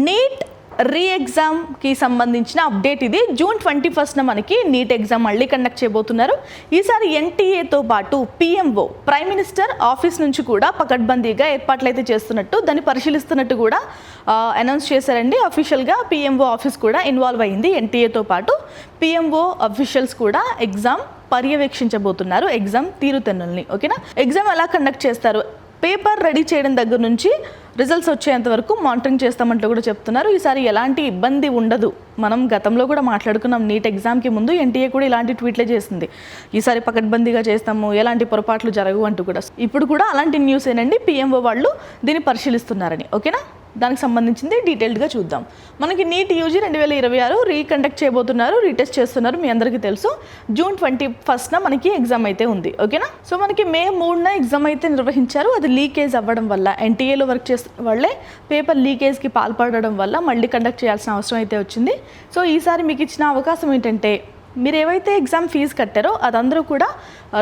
Neat రీ ఎగ్జామ్కి సంబంధించిన update ఇది. జూన్ 21న మనకి నీట్ ఎగ్జామ్ మళ్ళీ కండక్ట్ చేయబోతున్నారు. ఈసారి ఎన్టీఏతో పాటు పిఎంఓ ప్రైమ్ మినిస్టర్ ఆఫీస్ నుంచి కూడా పకడ్బందీగా ఏర్పాట్లు అయితే చేస్తున్నట్టు, దాన్ని పరిశీలిస్తున్నట్టు కూడా అనౌన్స్ చేశారండి. అఫీషియల్గా పిఎంఓ ఆఫీస్ కూడా ఇన్వాల్వ్ అయింది. ఎన్టీఏతో పాటు పిఎంఓ అఫీషియల్స్ కూడా ఎగ్జామ్ పర్యవేక్షించబోతున్నారు, ఎగ్జామ్ తీరుతెన్నుల్ని. ఓకేనా, ఎగ్జామ్ ఎలా కండక్ట్ చేస్తారు, పేపర్ రెడీ చేయడం దగ్గర నుంచి రిజల్ట్స్ వచ్చేంత వరకు మానిటరింగ్ చేస్తామంటూ కూడా చెప్తున్నారు. ఈసారి ఎలాంటి ఇబ్బంది ఉండదు. మనం గతంలో కూడా మాట్లాడుకున్నాం, నీట్ ఎగ్జామ్కి ముందు ఎన్టీఏ కూడా ఇలాంటి ట్వీట్లే చేసింది, ఈసారి పకడ్బందీగా చేస్తాము, ఎలాంటి పొరపాట్లు జరగవు అంటూ కూడా. ఇప్పుడు కూడా అలాంటి న్యూస్ ఏనండి, పిఎంఓ వాళ్ళు దీన్ని పరిశీలిస్తున్నారని. ఓకేనా, దానికి సంబంధించింది డీటెయిల్డ్గా చూద్దాం. మనకి నీట్ యూజీ 2026 రీకండక్ట్ చేయబోతున్నారు, రీటెస్ట్ చేస్తున్నారు, మీ అందరికీ తెలుసు. జూన్ 21న మనకి ఎగ్జామ్ అయితే ఉంది. ఓకేనా, సో మనకి మే 3న ఎగ్జామ్ అయితే నిర్వహించారు. అది లీకేజ్ అవ్వడం వల్ల, ఎన్టీఏలో వర్క్ చేసే వాళ్ళే పేపర్ లీకేజ్కి పాల్పడడం వల్ల మళ్ళీ కండక్ట్ చేయాల్సిన అవసరం అయితే వచ్చింది. సో ఈసారి మీకు ఇచ్చిన అవకాశం ఏంటంటే, మీరు ఏవైతే ఎగ్జామ్ ఫీజు కట్టారో అదందరూ కూడా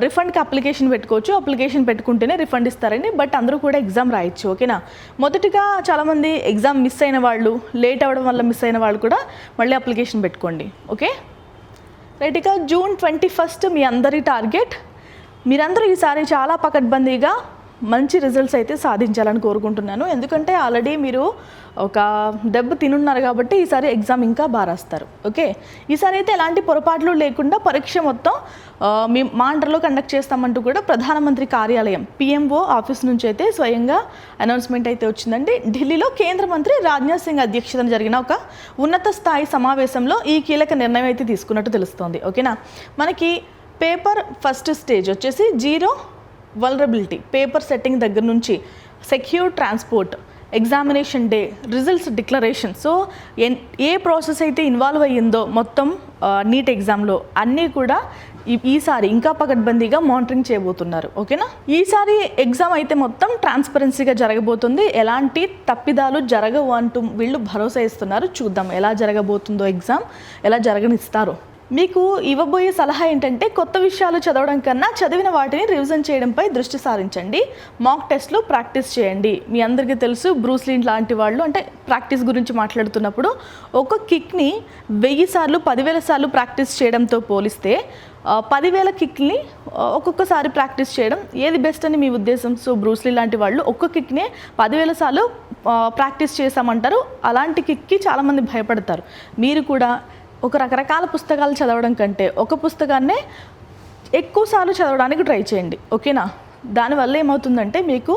రిఫండ్కి అప్లికేషన్ పెట్టుకోవచ్చు. అప్లికేషన్ పెట్టుకుంటేనే రిఫండ్ ఇస్తారండి, బట్ అందరూ కూడా ఎగ్జామ్ రాయొచ్చు. ఓకేనా, మొదటిగా చాలామంది ఎగ్జామ్ మిస్ అయిన వాళ్ళు, లేట్ అవ్వడం వల్ల మిస్ అయిన వాళ్ళు కూడా మళ్ళీ అప్లికేషన్ పెట్టుకోండి. ఓకే రైట్, ఇక జూన్ 21 మీ అందరి టార్గెట్. మీరందరూ ఈసారి చాలా పకడ్బందీగా మంచి రిజల్ట్స్ అయితే సాధించాలని కోరుకుంటున్నాను. ఎందుకంటే ఆల్రెడీ మీరు ఒక దెబ్బ తినున్నారు కాబట్టి ఈసారి ఎగ్జామ్ ఇంకా బాగా రాస్తారు. ఓకే, ఈసారి అయితే ఎలాంటి పొరపాట్లు లేకుండా పరీక్ష మొత్తం మా అండర్లో కండక్ట్ చేస్తామంటూ కూడా ప్రధానమంత్రి కార్యాలయం పిఎంఓ ఆఫీస్ నుంచి అయితే స్వయంగా అనౌన్స్మెంట్ అయితే వచ్చిందండి. ఢిల్లీలో కేంద్ర మంత్రి రాజ్నాథ్ సింగ్ అధ్యక్షతన జరిగిన ఒక ఉన్నత స్థాయి సమావేశంలో ఈ కీలక నిర్ణయం అయితే తీసుకున్నట్టు తెలుస్తోంది. ఓకేనా, మనకి పేపర్ ఫస్ట్ స్టేజ్ వచ్చేసి జీరో వల్నరబిలిటీ, పేపర్ సెట్టింగ్ దగ్గర నుంచి secure transport, examination day, results declaration. So ఏ ప్రాసెస్ అయితే ఇన్వాల్వ్ అయ్యిందో మొత్తం నీట్ ఎగ్జామ్లో అన్నీ కూడా ఈసారి ఇంకా పకడ్బందీగా మానిటరింగ్ చేయబోతున్నారు. ఓకేనా, ఈసారి ఎగ్జామ్ అయితే మొత్తం ట్రాన్స్పరెన్సీగా జరగబోతుంది, ఎలాంటి తప్పిదాలు జరగవు అంటూ వీళ్ళు భరోసా ఇస్తున్నారు. చూద్దాం ఎలా జరగబోతుందో, ఎగ్జామ్ ఎలా జరగనిస్తారో. మీకు ఇవ్వబోయే సలహా ఏంటంటే, కొత్త విషయాలు చదవడం కన్నా చదివిన వాటిని రివిజన్ చేయడంపై దృష్టి సారించండి. మాక్ టెస్ట్లు ప్రాక్టీస్ చేయండి. మీ అందరికీ తెలుసు, బ్రూస్ లీ లాంటి వాళ్ళు అంటే ప్రాక్టీస్ గురించి మాట్లాడుతున్నప్పుడు ఒక కిక్ని 1000 సార్లు 10,000 సార్లు ప్రాక్టీస్ చేయడంతో పోలిస్తే 10,000 కిక్ని ఒక్కొక్కసారి ప్రాక్టీస్ చేయడం ఏది బెస్ట్ అని మీ ఉద్దేశం? సో బ్రూస్ లీ లాంటి వాళ్ళు ఒక్క కిక్నే 10,000 సార్లు ప్రాక్టీస్ చేశామంటారు. అలాంటి కిక్కి చాలామంది భయపడతారు. మీరు కూడా ఒక రకరకాల పుస్తకాలు చదవడం కంటే ఒక పుస్తకాన్నే ఎక్కువసార్లు చదవడానికి ట్రై చేయండి. ఓకేనా, దానివల్ల ఏమవుతుందంటే మీకు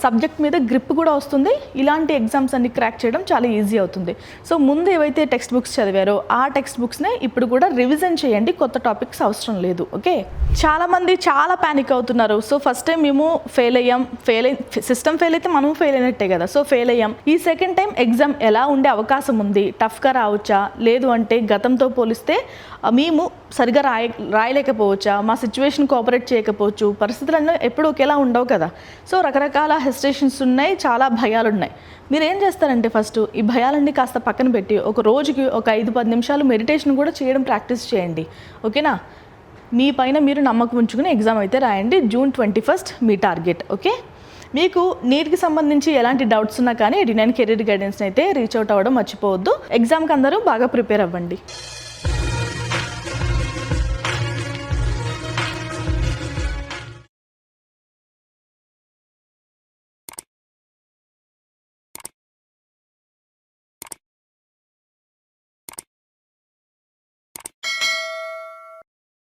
సబ్జెక్ట్ మీద గ్రిప్ కూడా వస్తుంది. ఇలాంటి ఎగ్జామ్స్ అన్ని క్రాక్ చేయడం చాలా ఈజీ అవుతుంది. సో ముందు ఏవైతే టెక్స్ట్ బుక్స్ చదివారో ఆ టెక్స్ట్ బుక్స్నే ఇప్పుడు కూడా రివిజన్ చేయండి, కొత్త టాపిక్స్ అవసరం లేదు. ఓకే, చాలామంది చాలా ప్యానిక్ అవుతున్నారు. సో ఫస్ట్ టైం మేము ఫెయిల్ అయ్యాం, సిస్టమ్ ఫెయిల్ అయితే మనం ఫెయిల్ అయినట్టే కదా. సో ఫెయిల్ అయ్యాం, ఈ సెకండ్ టైం ఎగ్జామ్ ఎలా ఉండే అవకాశం ఉంది, టఫ్గా రావచ్చా, లేదు అంటే గతంతో పోలిస్తే మేము సరిగా రాయలేకపోవచ్చా, మా సిచ్యువేషన్ కోఆపరేట్ చేయకపోవచ్చు, పరిస్థితులన్నీ ఎప్పుడు ఒకేలా ఉండవు కదా. సో రకరకాల హెసిటేషన్స్ ఉన్నాయి, చాలా భయాలు ఉన్నాయి. మీరు ఏం చేస్తారంటే ఫస్ట్ ఈ భయాలన్నీ కాస్త పక్కన పెట్టి ఒక రోజుకి ఒక 5-10 నిమిషాలు మెడిటేషన్ కూడా చేయడం ప్రాక్టీస్ చేయండి. ఓకేనా, మీ పైన మీరు నమ్మకం ఉంచుకుని ఎగ్జామ్ అయితే రాయండి. జూన్ 21 మీ టార్గెట్. ఓకే, మీకు నీట్కి సంబంధించి ఎలాంటి డౌట్స్ ఉన్నా కానీ 89 కెరీర్ గైడెన్స్ అయితే రీచ్ అవుట్ అవ్వడం మర్చిపోవద్దు. ఎగ్జామ్కి అందరూ బాగా ప్రిపేర్ అవ్వండి.